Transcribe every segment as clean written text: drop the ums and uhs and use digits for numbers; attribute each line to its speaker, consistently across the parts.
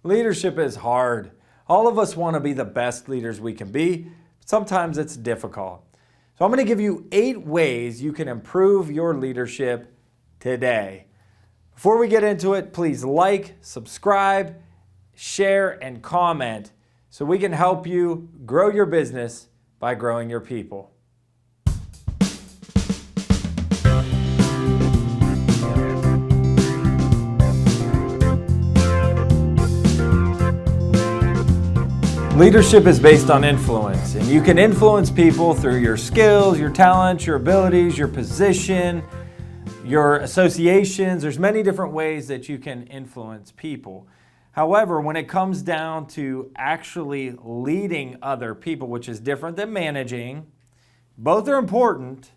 Speaker 1: Leadership is hard. All of us want to be the best leaders we can be. Sometimes it's difficult. So I'm going to give you 8 ways you can improve your leadership today. Before we get into it, please like, subscribe, share, and comment so we can help you grow your business by growing your people. Leadership is based on influence, and you can influence people through your skills, your talents, your abilities, your position, your associations. There's many different ways that you can influence people. However, when it comes down to actually leading other people, which is different than managing, both are important,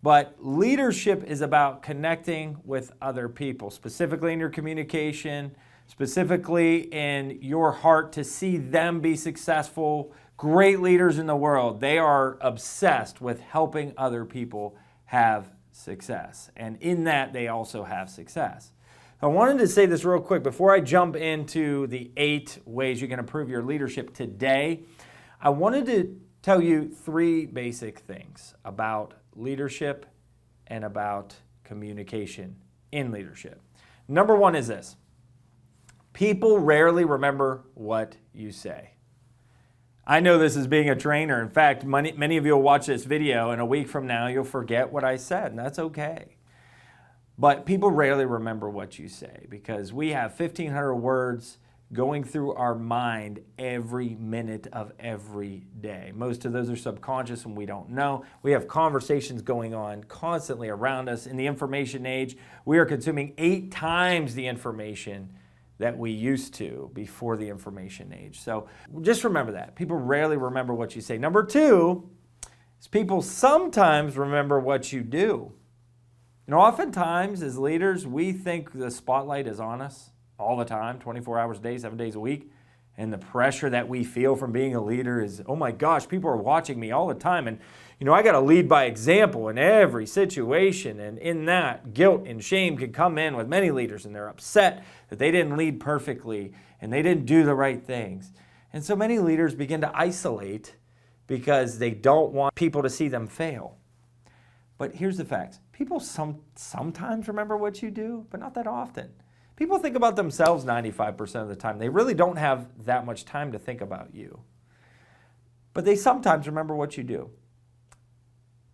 Speaker 1: but leadership is about connecting with other people, specifically in your communication, specifically in your heart to see them be successful. Great leaders in the world, they are obsessed with helping other people have success. And in that, they also have success. I wanted to say this real quick before I jump into the 8 ways you can improve your leadership today. I wanted to tell you 3 basic things about leadership and about communication in leadership. Number 1 is this. People rarely remember what you say. I know this as being a trainer. In fact, many of you will watch this video and a week from now you'll forget what I said, and that's okay. But people rarely remember what you say because we have 1,500 words going through our mind every minute of every day. Most of those are subconscious and we don't know. We have conversations going on constantly around us. In the information age, we are consuming 8 times the information that we used to before the information age. So just remember that. People rarely remember what you say. Number 2 is people sometimes remember what you do. You know, oftentimes as leaders, we think the spotlight is on us all the time, 24 hours a day, 7 days a week. And the pressure that we feel from being a leader is, oh my gosh, people are watching me all the time. And, you know, I got to lead by example in every situation. And in that, guilt and shame can come in with many leaders, and they're upset that they didn't lead perfectly and they didn't do the right things. And so many leaders begin to isolate because they don't want people to see them fail. But here's the facts. People sometimes remember what you do, but not that often. People think about themselves 95% of the time. They really don't have that much time to think about you. But they sometimes remember what you do.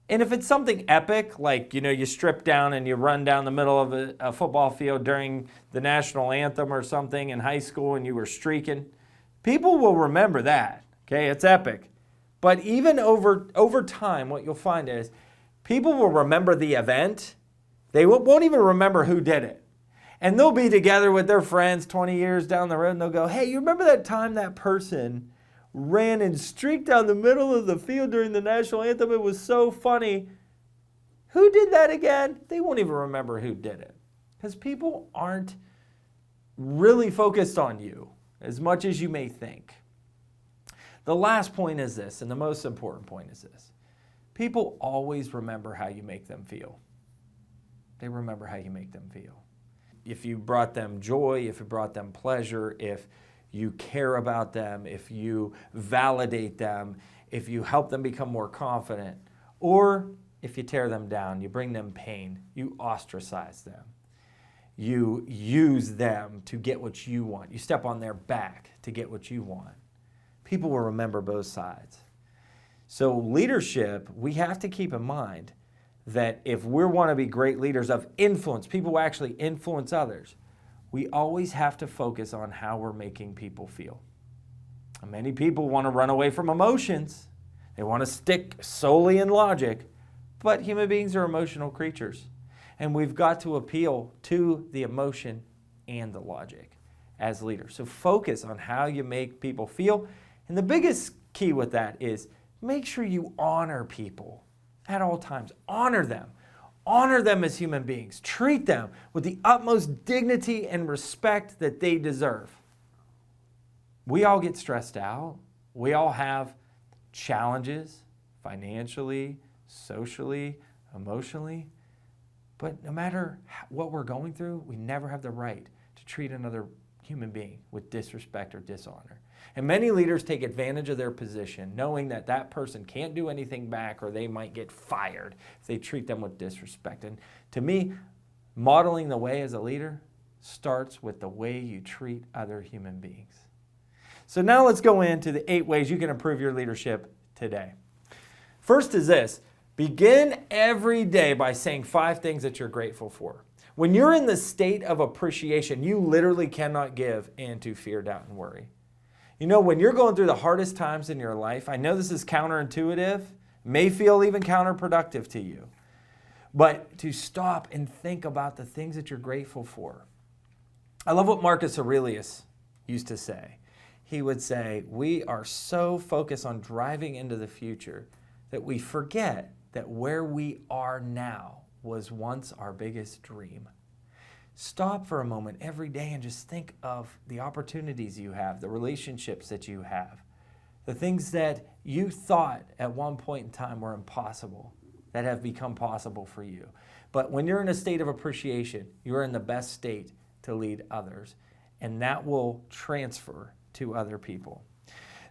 Speaker 1: And if it's something epic, like, you know, you strip down and you run down the middle of a football field during the national anthem or something in high school and you were streaking, people will remember that, okay? It's epic. But even over time, what you'll find is people will remember the event. They won't even remember who did it. And they'll be together with their friends 20 years down the road and they'll go, hey, you remember that time that person ran and streaked down the middle of the field during the national anthem? It was so funny. Who did that again? They won't even remember who did it because people aren't really focused on you as much as you may think. The last point is this, and the most important point is this. People always remember how you make them feel. They remember how you make them feel. If you brought them joy, if you brought them pleasure, if you care about them, if you validate them, if you help them become more confident, or if you tear them down, you bring them pain, you ostracize them, you use them to get what you want, you step on their back to get what you want. People will remember both sides. So leadership, we have to keep in mind that if we want to be great leaders of influence, people who actually influence others, we always have to focus on how we're making people feel. Many people want to run away from emotions. They want to stick solely in logic, but human beings are emotional creatures. And we've got to appeal to the emotion and the logic as leaders. So focus on how you make people feel. And the biggest key with that is make sure you honor people at all times. Honor them. Honor them as human beings. Treat them with the utmost dignity and respect that they deserve. We all get stressed out. We all have challenges financially, socially, emotionally. But no matter what we're going through, we never have the right to treat another human being with disrespect or dishonor. And many leaders take advantage of their position, knowing that that person can't do anything back or they might get fired if they treat them with disrespect. And to me, modeling the way as a leader starts with the way you treat other human beings. So now let's go into the 8 ways you can improve your leadership today. First is this: begin every day by saying 5 things that you're grateful for. When you're in the state of appreciation, you literally cannot give into fear, doubt, and worry. You know, when you're going through the hardest times in your life, I know this is counterintuitive, may feel even counterproductive to you, but to stop and think about the things that you're grateful for. I love what Marcus Aurelius used to say. He would say, we are so focused on driving into the future that we forget that where we are now was once our biggest dream. Stop for a moment every day and just think of the opportunities you have, the relationships that you have, the things that you thought at one point in time were impossible that have become possible for you. But when you're in a state of appreciation, you're in the best state to lead others, and that will transfer to other people.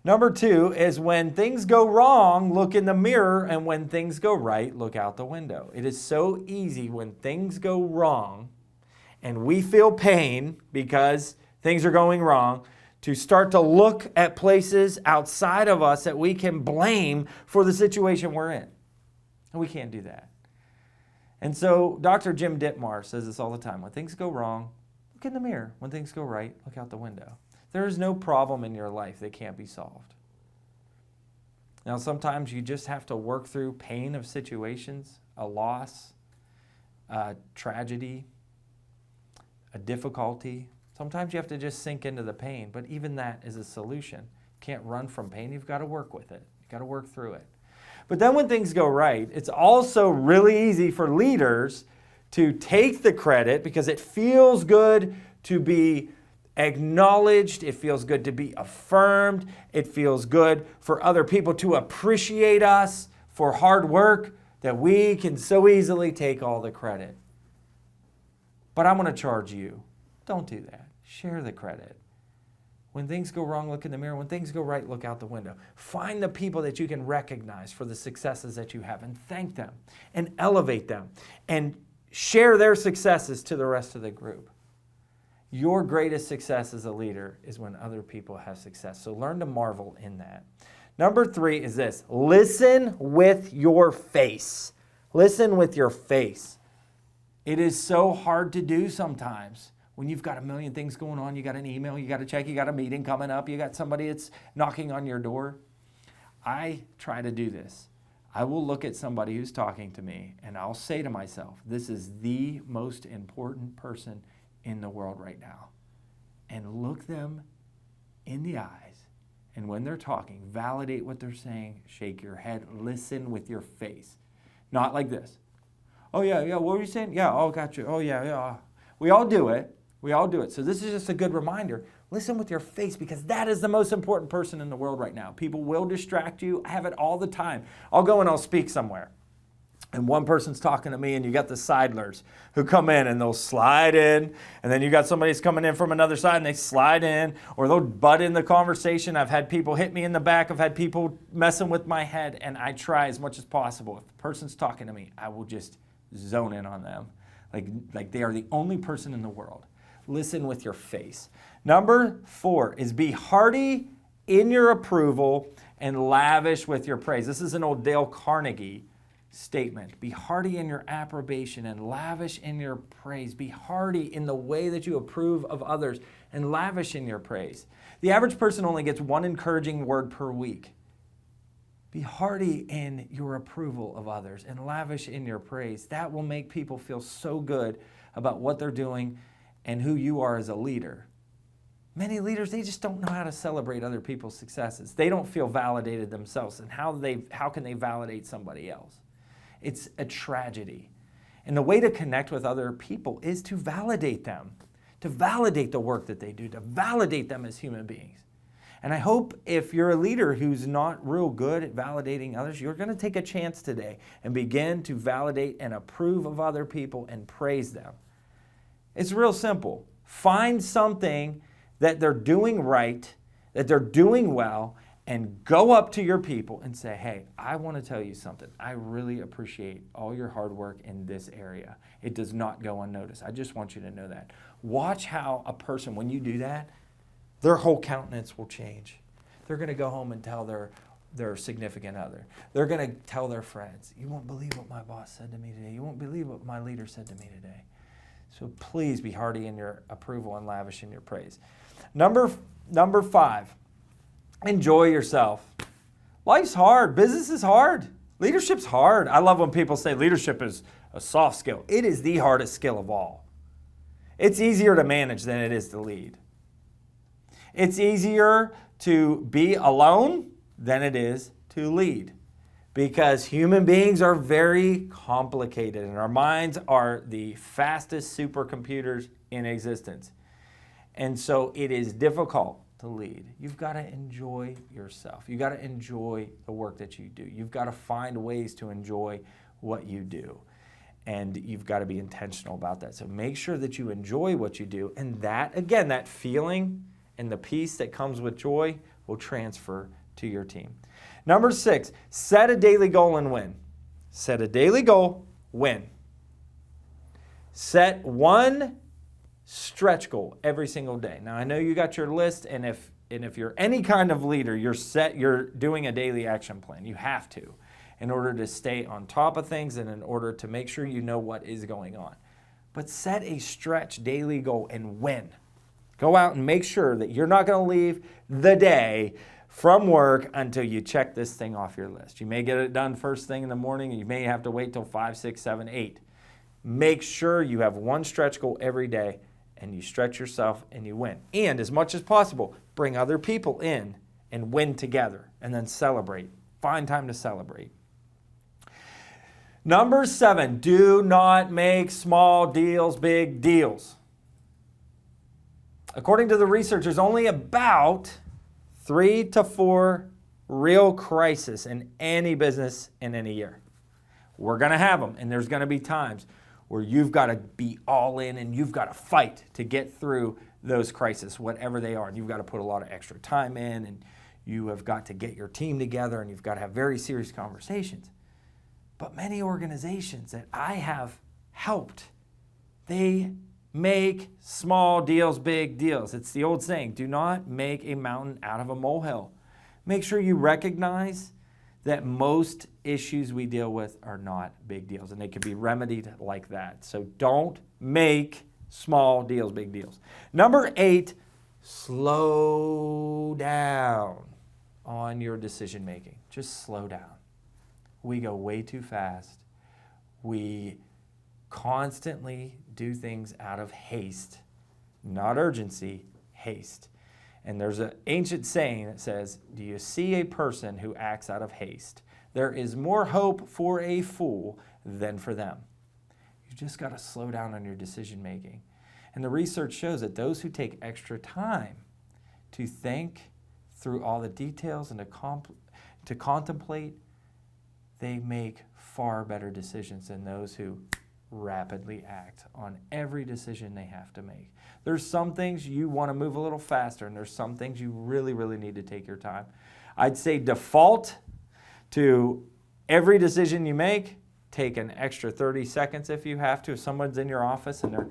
Speaker 1: Number 2 is when things go wrong, look in the mirror, and when things go right, look out the window. It is so easy when things go wrong and we feel pain because things are going wrong to start to look at places outside of us that we can blame for the situation we're in. And we can't do that. And so Dr. Jim Dittmar says this all the time. When things go wrong, look in the mirror. When things go right, look out the window. There is no problem in your life that can't be solved. Now, sometimes you just have to work through pain of situations, a loss, a tragedy, a difficulty. Sometimes you have to just sink into the pain, but even that is a solution. You can't run from pain. You've got to work with it. You've got to work through it. But then when things go right, it's also really easy for leaders to take the credit because it feels good to be acknowledged. It feels good to be affirmed. It feels good for other people to appreciate us for hard work that we can so easily take all the credit. But I'm going to charge you. Don't do that. Share the credit. When things go wrong, look in the mirror. When things go right, look out the window. Find the people that you can recognize for the successes that you have and thank them and elevate them and share their successes to the rest of the group. Your greatest success as a leader is when other people have success. So learn to marvel in that. Number 3 is this: listen with your face. Listen with your face. It is so hard to do sometimes when you've got a million things going on. You got an email, you got to check, you got a meeting coming up, you got somebody that's knocking on your door. I try to do this. I will look at somebody who's talking to me and I'll say to myself, this is the most important person in the world right now. And look them in the eyes. And when they're talking, validate what they're saying, shake your head, listen with your face. Not like this. Oh, yeah, what were you saying? Yeah, oh, got you. Oh, yeah. We all do it. So this is just a good reminder. Listen with your face because that is the most important person in the world right now. People will distract you. I have it all the time. I'll go and I'll speak somewhere. And one person's talking to me and you got the sidlers who come in and they'll slide in. And then you got somebody who's coming in from another side and they slide in or they'll butt in the conversation. I've had people hit me in the back. I've had people messing with my head. And I try as much as possible. If the person's talking to me, I will just zone in on them. Like they are the only person in the world. Listen with your face. Number 4 is be hearty in your approval and lavish with your praise. This is an old Dale Carnegie statement. Be hearty in your approbation and lavish in your praise. Be hearty in the way that you approve of others and lavish in your praise. The average person only gets 1 encouraging word per week. Be hearty in your approval of others and lavish in your praise. That will make people feel so good about what they're doing and who you are as a leader. Many leaders, they just don't know how to celebrate other people's successes. They don't feel validated themselves. And how can they validate somebody else? It's a tragedy. And the way to connect with other people is to validate them, to validate the work that they do, to validate them as human beings. And I hope if you're a leader who's not real good at validating others, you're going to take a chance today and begin to validate and approve of other people and praise them. It's real simple. Find something that they're doing right, that they're doing well, and go up to your people and say, hey, I want to tell you something. I really appreciate all your hard work in this area. It does not go unnoticed. I just want you to know that. Watch how a person, when you do that, their whole countenance will change. They're going to go home and tell their significant other. They're going to tell their friends, you won't believe what my boss said to me today. You won't believe what my leader said to me today. So please be hearty in your approval and lavish in your praise. Number 5, enjoy yourself. Life's hard. Business is hard. Leadership's hard. I love when people say leadership is a soft skill. It is the hardest skill of all. It's easier to manage than it is to lead. It's easier to be alone than it is to lead, because human beings are very complicated and our minds are the fastest supercomputers in existence. And so it is difficult to lead. You've got to enjoy yourself. You've got to enjoy the work that you do. You've got to find ways to enjoy what you do. And you've got to be intentional about that. So make sure that you enjoy what you do. And that, again, that feeling and the peace that comes with joy will transfer to your team. Number 6, set a daily goal and win. Set a daily goal, win. Set one stretch goal every single day. Now, I know you got your list, and if you're any kind of leader, you're doing a daily action plan. You have to, in order to stay on top of things and in order to make sure you know what is going on. But set a stretch daily goal and win. Go out and make sure that you're not going to leave the day from work until you check this thing off your list. You may get it done first thing in the morning, and you may have to wait till 5, 6, 7, 8. Make sure you have one stretch goal every day, and you stretch yourself and you win. And as much as possible, bring other people in and win together, and then celebrate. Find time to celebrate. Number 7, do not make small deals big deals. According to the research, there's only about 3 to 4 real crises in any business in any year. We're going to have them, and there's going to be times where you've got to be all in and you've got to fight to get through those crises, whatever they are. And you've got to put a lot of extra time in, and you have got to get your team together, and you've got to have very serious conversations. But many organizations that I have helped, they make small deals big deals. It's the old saying, do not make a mountain out of a molehill. Make sure you recognize that most issues we deal with are not big deals, and they can be remedied like that. So don't make small deals big deals. Number 8, slow down on your decision making. Just slow down. We go way too fast. We constantly do things out of haste, not urgency, haste. And there's an ancient saying that says, do you see a person who acts out of haste? There is more hope for a fool than for them. You just got to slow down on your decision making. And the research shows that those who take extra time to think through all the details and to contemplate, they make far better decisions than those who rapidly act on every decision they have to make. There's some things you want to move a little faster, and there's some things you really, really need to take your time. I'd say default to every decision you make, take an extra 30 seconds if you have to. If someone's in your office and they're,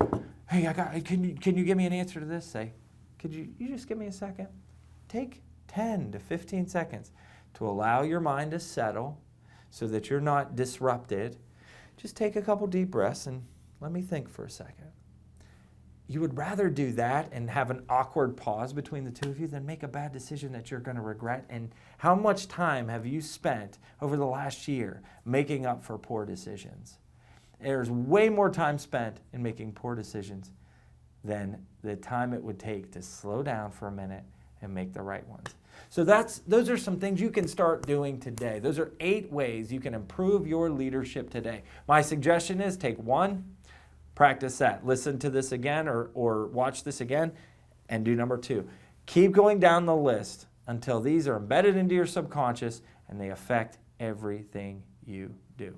Speaker 1: hey, can you give me an answer to this? Say, could you just give me a second? Take 10 to 15 seconds to allow your mind to settle so that you're not disrupted. Just take a couple deep breaths and let me think for a second. You would rather do that and have an awkward pause between the two of you than make a bad decision that you're going to regret. And how much time have you spent over the last year making up for poor decisions? There's way more time spent in making poor decisions than the time it would take to slow down for a minute and make the right ones. So those are some things you can start doing today. Those are 8 ways you can improve your leadership today. My suggestion is take 1, practice that. Listen to this again or watch this again and do number 2. Keep going down the list until these are embedded into your subconscious and they affect everything you do.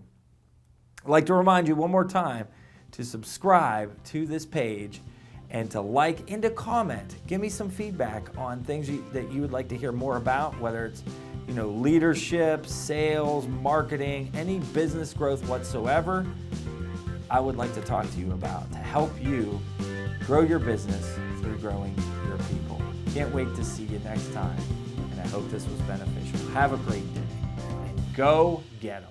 Speaker 1: I'd like to remind you one more time to subscribe to this page and to like and to comment. Give me some feedback on things that you would like to hear more about, whether it's leadership, sales, marketing, any business growth whatsoever. I would like to talk to you about to help you grow your business through growing your people. Can't wait to see you next time, and I hope this was beneficial. Have a great day, and go get 'em.